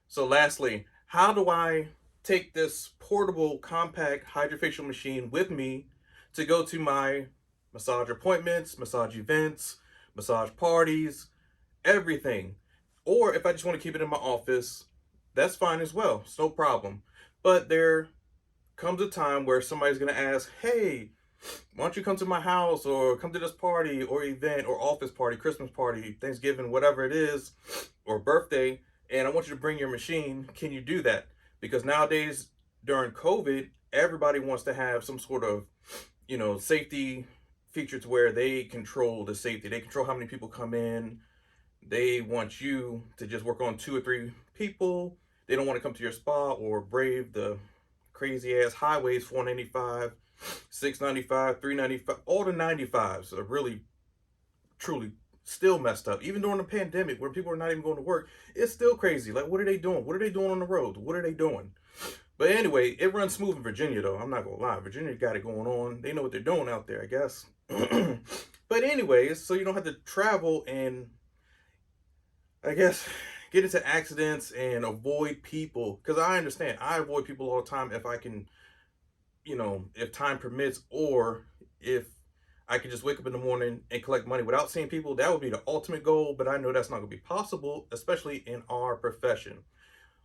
So lastly, how do I take this portable, compact hydrofacial machine with me to go to my massage appointments, massage events, massage parties, everything? Or if I just want to keep it in my office, that's fine as well. It's no problem. But there comes a time where somebody's going to ask, hey, why don't you come to my house or come to this party or event or office party, Christmas party, Thanksgiving, whatever it is, or birthday, and I want you to bring your machine. Can you do that? Because nowadays, during COVID, everybody wants to have some sort of, safety feature to where they control the safety. They control how many people come in. They want you to just work on 2 or 3 people. They don't want to come to your spa or brave the crazy ass highways 495, 695, 395. All the 95s are really, truly still messed up. Even during the pandemic where people are not even going to work, it's still crazy. Like, what are they doing? What are they doing on the road? What are they doing? But anyway, it runs smooth in Virginia, though. I'm not going to lie. Virginia got it going on. They know what they're doing out there, I guess. But anyways, so you don't have to travel and, I guess, get into accidents and avoid people. Because I understand. I avoid people all the time if I can, if time permits, or if I could just wake up in the morning and collect money without seeing people. That would be the ultimate goal, but I know that's not going to be possible, especially in our profession.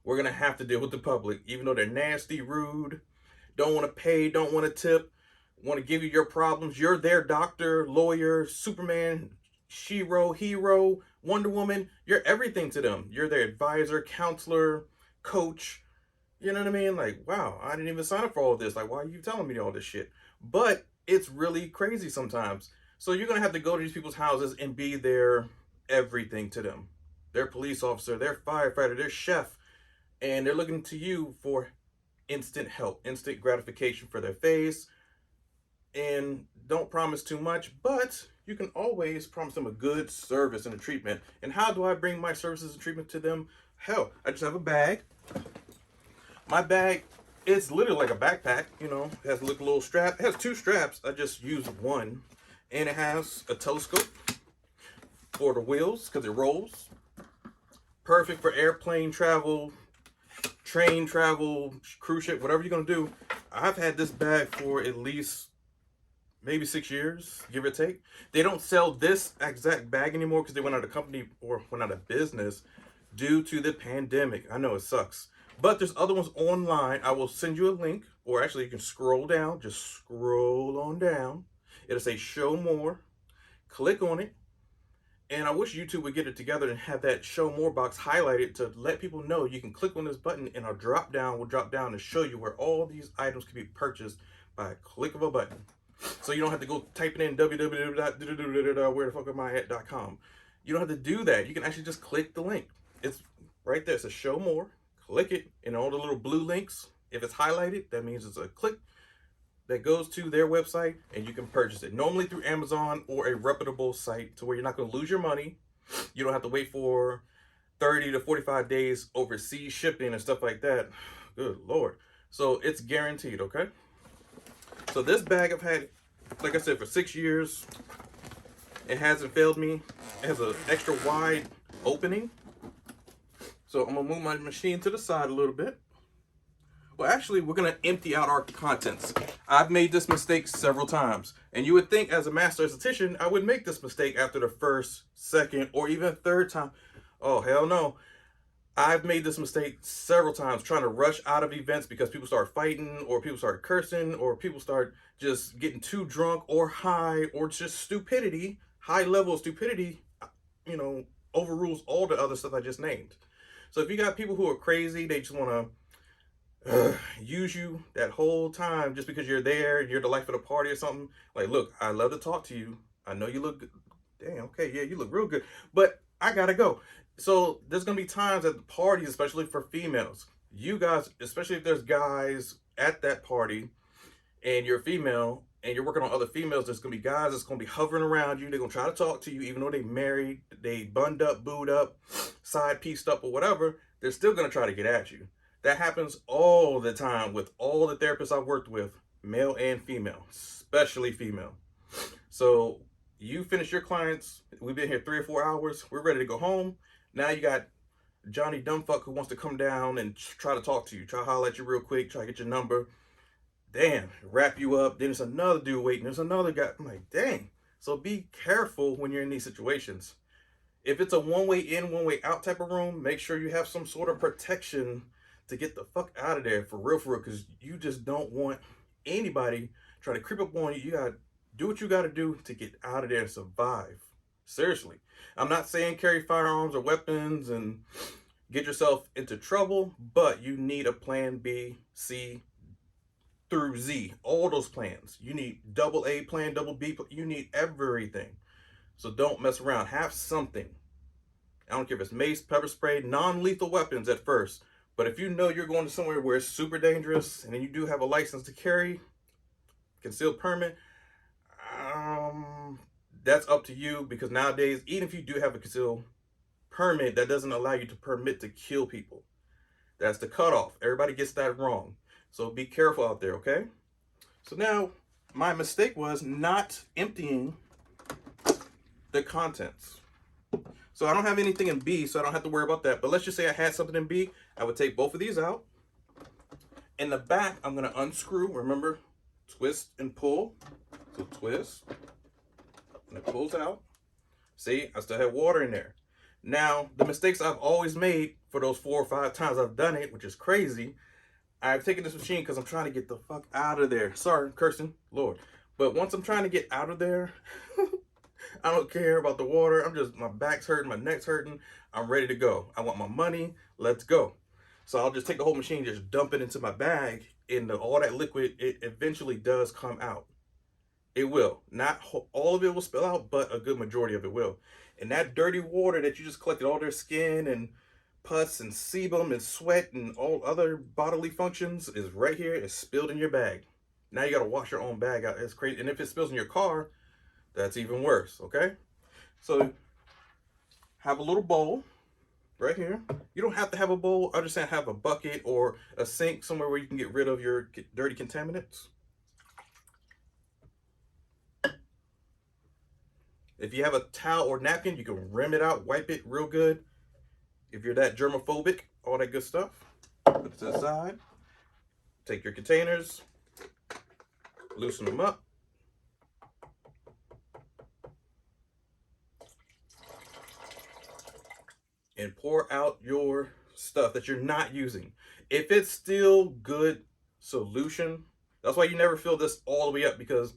We're going to have to deal with the public, even though they're nasty, rude, don't want to pay, don't want to tip, want to give you your problems. You're their doctor, lawyer, Superman, Shiro, hero, Wonder Woman. You're everything to them. You're their advisor, counselor, coach. You know what I mean? Like, wow, I didn't even sign up for all this. Like, why are you telling me all this shit? But it's really crazy sometimes. So you're going to have to go to these people's houses and be their everything to them. Their police officer, their firefighter, their chef. And they're looking to you for instant help, instant gratification for their face. And don't promise too much, but you can always promise them a good service and a treatment. And how do I bring my services and treatment to them? Hell, I just have a bag. My bag, it's literally like a backpack, it has a little strap. It has 2 straps. I just use one. And it has a telescope for the wheels because it rolls. Perfect for airplane travel, train travel, cruise ship, whatever you're going to do. I've had this bag for at least maybe 6 years, give or take. They don't sell this exact bag anymore because they went out of company or went out of business due to the pandemic. I know it sucks. But there's other ones online. I will send you a link, or actually you can scroll down. Just scroll on down. It'll say show more. Click on it. And I wish YouTube would get it together and have that show more box highlighted to let people know you can click on this button and a drop down will drop down to show you where all these items can be purchased by a click of a button. So you don't have to go typing in www.wherethefuckamiat.com. You don't have to do that. You can actually just click the link. It's right there. It says show more. Click it, and all the little blue links, if it's highlighted, that means it's a click that goes to their website and you can purchase it. Normally through Amazon or a reputable site to where you're not going to lose your money. You don't have to wait for 30 to 45 days overseas shipping and stuff like that. Good Lord. So it's guaranteed, okay? So this bag I've had, like I said, for 6 years. It hasn't failed me. It has an extra wide opening. So I'm going to move my machine to the side a little bit. Well, actually, we're going to empty out our contents. I've made this mistake several times. And you would think as a master esthetician, I would make this mistake after the first, second, or even third time. Oh, hell no. I've made this mistake several times trying to rush out of events because people start fighting or people start cursing or people start just getting too drunk or high or just stupidity, high level of stupidity, overrules all the other stuff I just named. So if you got people who are crazy, they just want to use you that whole time just because you're there, you're the life of the party or something. Like, look, I love to talk to you. I know you look good. Damn, okay, yeah, you look real good. But I gotta go. So there's gonna be times at the parties, especially for females. You guys, especially if there's guys at that party and you're a female and you're working on other females, there's gonna be guys that's gonna be hovering around you. They're gonna try to talk to you, even though they married, they bunned up, booed up, side pieced up, or whatever. They're still gonna try to get at you. That happens all the time with all the therapists I've worked with, male and female, especially female. So you finish your clients. We've been here 3 or 4 hours. We're ready to go home. Now you got Johnny Dumbfuck who wants to come down and try to talk to you, try to holler at you real quick, try to get your number. Damn, wrap you up. Then there's another dude waiting. There's another guy. I'm like, dang. So be careful when you're in these situations. If it's a one way in, one way out type of room, make sure you have some sort of protection to get the fuck out of there for real, because you just don't want anybody trying to creep up on you. You gotta do what you gotta do to get out of there and survive. Seriously. I'm not saying carry firearms or weapons and get yourself into trouble, but you need a plan B, C, through Z. All those plans. You need double A plan, double B. You need everything. So don't mess around. Have something. I don't care if it's mace, pepper spray, non-lethal weapons at first. But if you know you're going to somewhere where it's super dangerous and then you do have a license to carry, concealed permit, that's up to you, because nowadays, even if you do have a concealed permit, that doesn't allow you to permit to kill people. That's the cutoff. Everybody gets that wrong. So be careful out there, okay? So now, my mistake was not emptying the contents. So I don't have anything in B, so I don't have to worry about that. But let's just say I had something in B. I would take both of these out. In the back, I'm going to unscrew. Remember, twist and pull. So twist, and it pulls out. See, I still have water in there. Now, the mistakes I've always made for those 4 or 5 times I've done it, which is crazy, I've taken this machine because I'm trying to get the fuck out of there. Sorry, cursing, Lord. But once I'm trying to get out of there, I don't care about the water. My back's hurting, my neck's hurting. I'm ready to go. I want my money. Let's go. So I'll just take the whole machine, just dump it into my bag, and all that liquid, it eventually does come out. It will. Not all of it will spill out, but a good majority of it will. And that dirty water that you just collected, all their skin and pus and sebum and sweat and all other bodily functions, is right here. It's spilled in your bag. Now you got to wash your own bag out. It's crazy. And if it spills in your car, that's even worse, okay? So have a little bowl right here. You don't have to have a bowl. I just saying have a bucket or a sink somewhere where you can get rid of your dirty contaminants. If you have a towel or napkin, you can rim it out, wipe it real good. If you're that germophobic, all that good stuff. Put it to the side. Take your containers, loosen them up. And pour out your stuff that you're not using. If it's still good solution, that's why you never fill this all the way up, because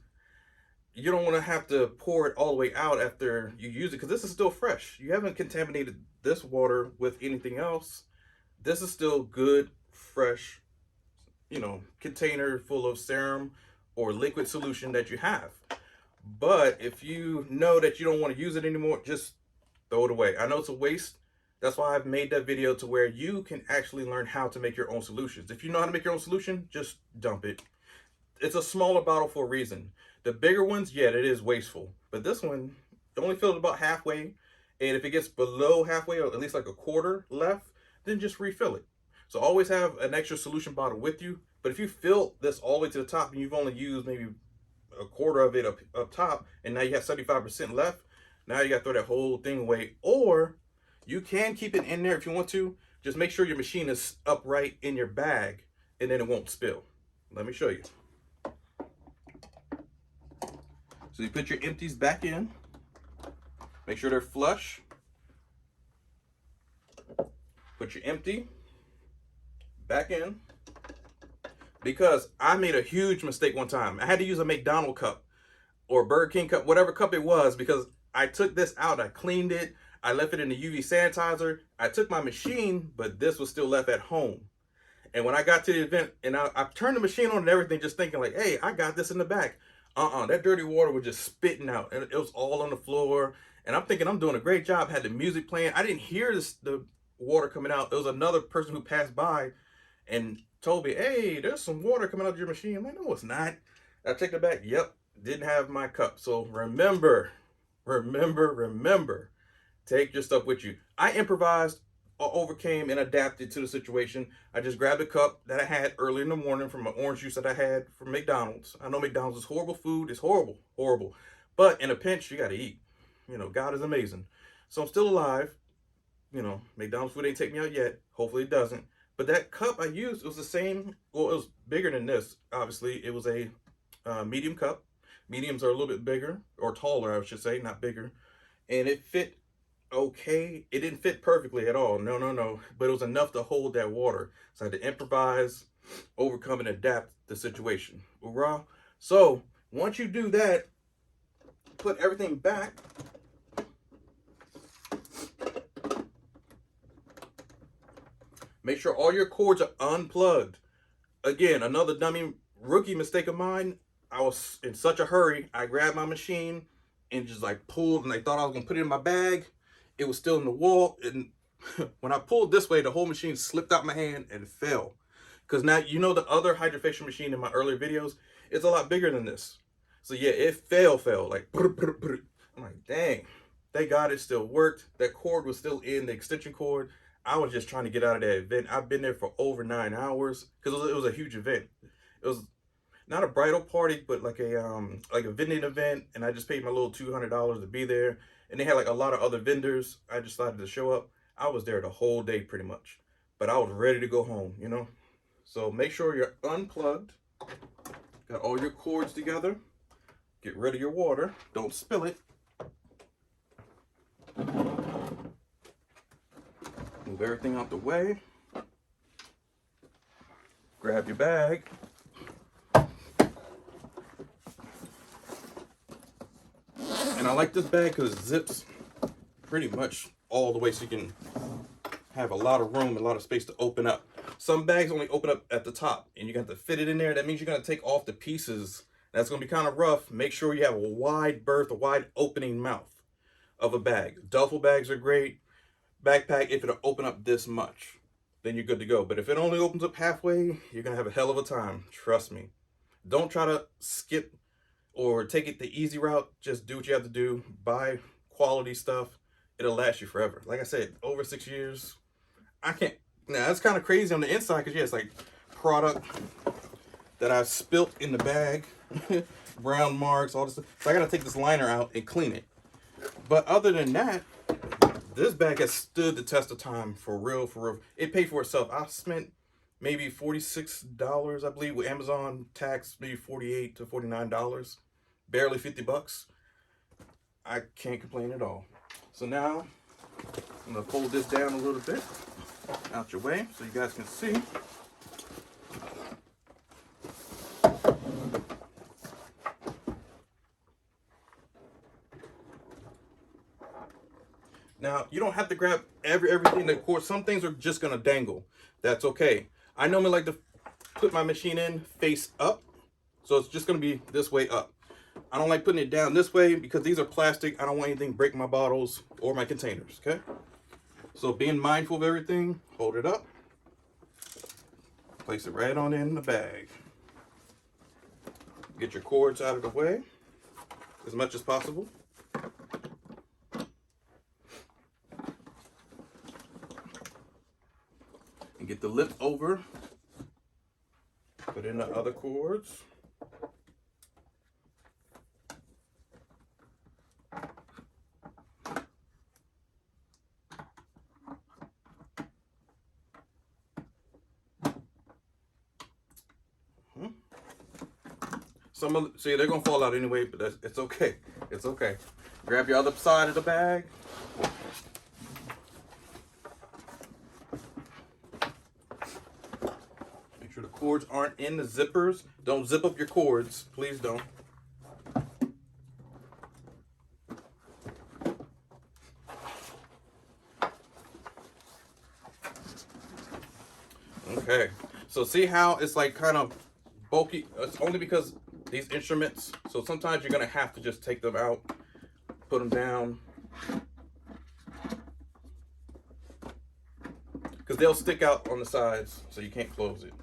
you don't want to have to pour it all the way out after you use it, because this is still fresh. You haven't contaminated this water with anything else. This is still good, fresh, container full of serum or liquid solution that you have. But if you know that you don't want to use it anymore, just throw it away. I know it's a waste. That's why I've made that video to where you can actually learn how to make your own solutions. If you know how to make your own solution, just dump it. It's a smaller bottle for a reason. The bigger ones, yeah, it is wasteful. But this one, only fill it about halfway. And if it gets below halfway, or at least like a quarter left, then just refill it. So always have an extra solution bottle with you. But if you fill this all the way to the top and you've only used maybe a quarter of it up top, and now you have 75% left, now you got to throw that whole thing away. Or you can keep it in there if you want to. Just make sure your machine is upright in your bag, and then it won't spill. Let me show you. So you put your empties back in. Make sure they're flush. Put your empty back in. Because I made a huge mistake one time. I had to use a McDonald's cup or Burger King cup, whatever cup it was, because I took this out, I cleaned it, I left it in the UV sanitizer. I took my machine, but this was still left at home. And when I got to the event, and I turned the machine on and everything, just thinking like, hey, I got this in the back. That dirty water was just spitting out, and it was all on the floor. And I'm thinking I'm doing a great job. Had the music playing. I didn't hear the water coming out. There was another person who passed by and told me, hey, there's some water coming out of your machine. I'm like, no, it's not. I checked it back. Yep, didn't have my cup. So remember, take your stuff with you. I improvised, overcame, and adapted to the situation. I just grabbed a cup that I had early in the morning from an orange juice that I had from McDonald's. I know McDonald's is horrible food. It's horrible, but in a pinch, you got to eat. God is amazing. So I'm still alive. you know, McDonald's food ain't take me out yet. Hopefully it doesn't. But that cup I used, it was the same. Well, it was bigger than this. Obviously, it was a medium cup. Mediums are a little bit bigger, or taller, I should say, not bigger. And it fit okay. It didn't fit perfectly at all. No, no, no. But it was enough to hold that water. So I had to improvise, overcome, and adapt the situation. Hoorah. So once you do that, put everything back. Make sure all your cords are unplugged. Again, another dummy rookie mistake of mine. I was in such a hurry. I grabbed my machine and just like pulled, and I thought I was gonna put it in my bag. It was still in the wall, and when I pulled this way, the whole machine slipped out my hand and fell. Because now, you know, the other hydrofacial machine in my earlier videos, it's a lot bigger than this. So yeah, it fell like, I'm like, dang. Thank God it still worked. That cord was still in, the extension cord. I was just trying to get out of that event. I've been there for over 9 hours because it was a huge event. It was not a bridal party, but like a vending event, and I just paid my little $200 to be there. And they had like a lot of other vendors. I just decided to show up. I was there the whole day pretty much, but I was ready to go home, you know. So make sure you're unplugged, got all your cords together. Get rid of your water. Don't spill it. Move everything out the way. Grab your bag. And I like this bag because it zips pretty much all the way, so you can have a lot of room, a lot of space to open up. Some bags only open up at the top, and you got to fit it in there. That means you're going to take off the pieces. That's going to be kind of rough. Make sure you have a wide berth, a wide opening mouth of a bag. Duffel bags are great. Backpack, if it'll open up this much, then you're good to go. But if it only opens up halfway, you're going to have a hell of a time. Trust me. Don't try to skip or take it the easy route. Just do what you have to do. Buy quality stuff. It'll last you forever. Like I said, over 6 years. I can't. Now, that's kind of crazy on the inside because, yeah, it's like product that I've spilt in the bag. Brown marks, all this stuff. So I got to take this liner out and clean it. But other than that, this bag has stood the test of time for real, for real. It paid for itself. I spent maybe $46, I believe, with Amazon tax, maybe $48 to $49. Barely 50 bucks. I can't complain at all. So now, I'm going to fold this down a little bit out your way so you guys can see. Now, you don't have to grab everything. Of course, some things are just going to dangle. That's okay. I normally like to put my machine in face up. So it's just going to be this way up. I don't like putting it down this way because these are plastic. I don't want anything break my bottles or my containers, okay? So being mindful of everything, hold it up. Place it right on in the bag. Get your cords out of the way as much as possible. And get the lip over. Put in the other cords. Some of see, they're gonna fall out anyway, but it's okay. It's okay. Grab your other side of the bag. Make sure the cords aren't in the zippers. Don't zip up your cords. Please don't. Okay. So see how it's like kind of bulky? It's only because these instruments, so sometimes you're gonna have to just take them out, put them down, because they'll stick out on the sides, so you can't close it.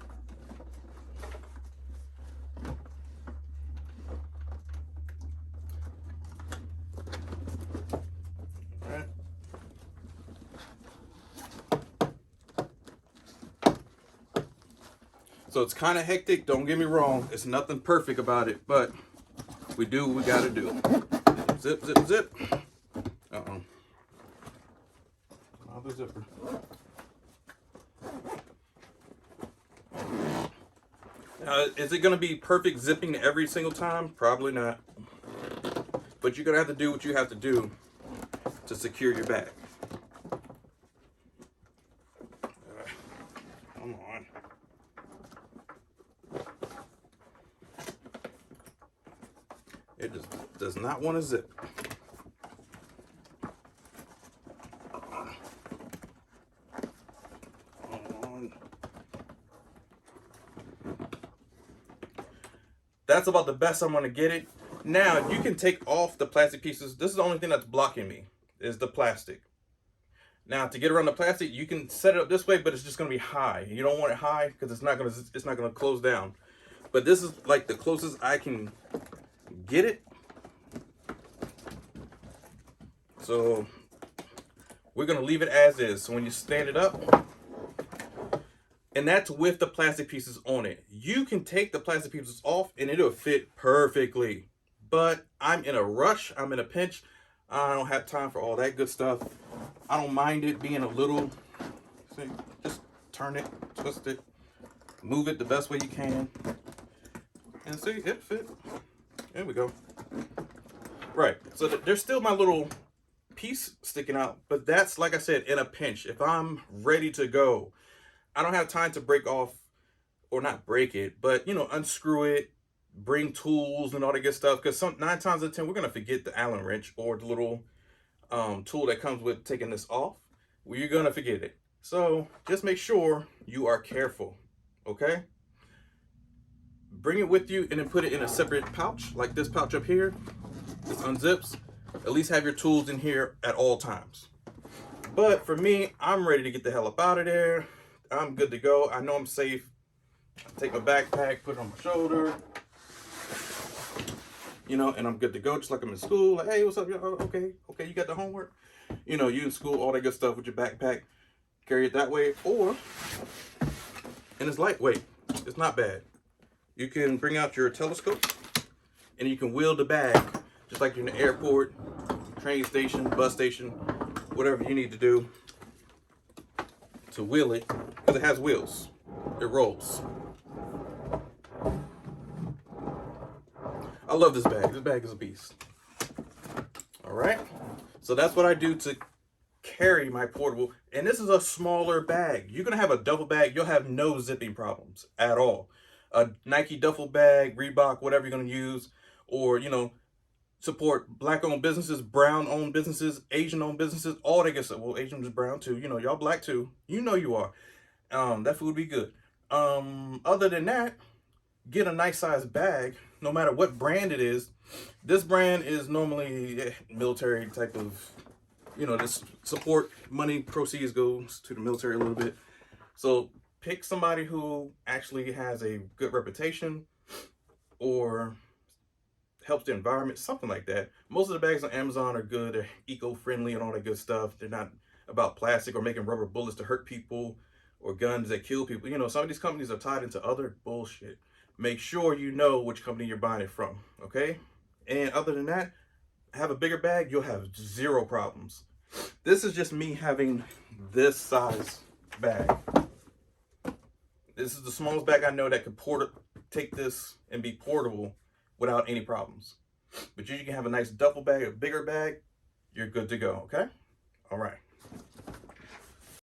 All right. So it's kind of hectic, don't get me wrong. It's nothing perfect about it, but we do what we gotta do. Zip, zip, zip. Uh-oh. Other zipper. Is it going to be perfect zipping every single time? Probably not. But you're going to have to do what you have to do to secure your bag. Come on. It just does not want to zip. That's about the best I'm going to get it. Now, you can take off the plastic pieces. This is the only thing that's blocking me, is the plastic. Now, to get around the plastic, you can set it up this way, but it's just going to be high. You don't want it high because it's not going to close down. But this is like the closest I can get it. So, we're going to leave it as is. So when you stand it up, and that's with the plastic pieces on it. You can take the plastic pieces off and it'll fit perfectly. But I'm in a rush. I'm in a pinch. I don't have time for all that good stuff. I don't mind it being a little, see, just turn it, twist it, move it the best way you can. And see, it fit. There we go. Right, so there's still my little piece sticking out, but that's, like I said, in a pinch. If I'm ready to go, I don't have time to break off, or not break it, but, you know, unscrew it, bring tools and all that good stuff, because 9 times out of 10, we're going to forget the Allen wrench or the little tool that comes with taking this off. Well, you're going to forget it. So just make sure you are careful, okay? Bring it with you and then put it in a separate pouch, like this pouch up here. This unzips. At least have your tools in here at all times. But for me, I'm ready to get the hell up out of there. I'm good to go. I know I'm safe. Take my backpack, put it on my shoulder, you know, and I'm good to go, just like I'm in school. Like, hey, what's up? Okay, you got the homework? You know, you in school, all that good stuff with your backpack. Carry it that way, or, and it's lightweight. It's not bad. You can bring out your telescope, and you can wheel the bag, just like you're in the airport, train station, bus station, whatever you need to do to wheel it, because it has wheels. It rolls. I love this bag. This bag is a beast. All right. So that's what I do to carry my portable. And this is a smaller bag. You're going to have a duffel bag. You'll have no zipping problems at all. A Nike duffel bag, Reebok, whatever you're going to use. Or, you know, support Black-owned businesses, brown-owned businesses, Asian-owned businesses. All that good stuff. Well, Asian is brown too. You know, y'all black too. You know you are. That food would be good. Other than that, get a nice size bag, no matter what brand it is. This brand is normally military type of, you know, this support money proceeds goes to the military a little bit. So pick somebody who actually has a good reputation or helps the environment, something like that. Most of the bags on Amazon are good, they're eco-friendly and all that good stuff. They're not about plastic or making rubber bullets to hurt people or guns that kill people. You know, some of these companies are tied into other bullshit. Make sure you know which company you're buying it from, okay? And other than that, have a bigger bag, you'll have zero problems. This is just me having this size bag. This is the smallest bag I know that could take this and be portable without any problems. But you can have a nice duffel bag, a bigger bag, you're good to go, okay? All right.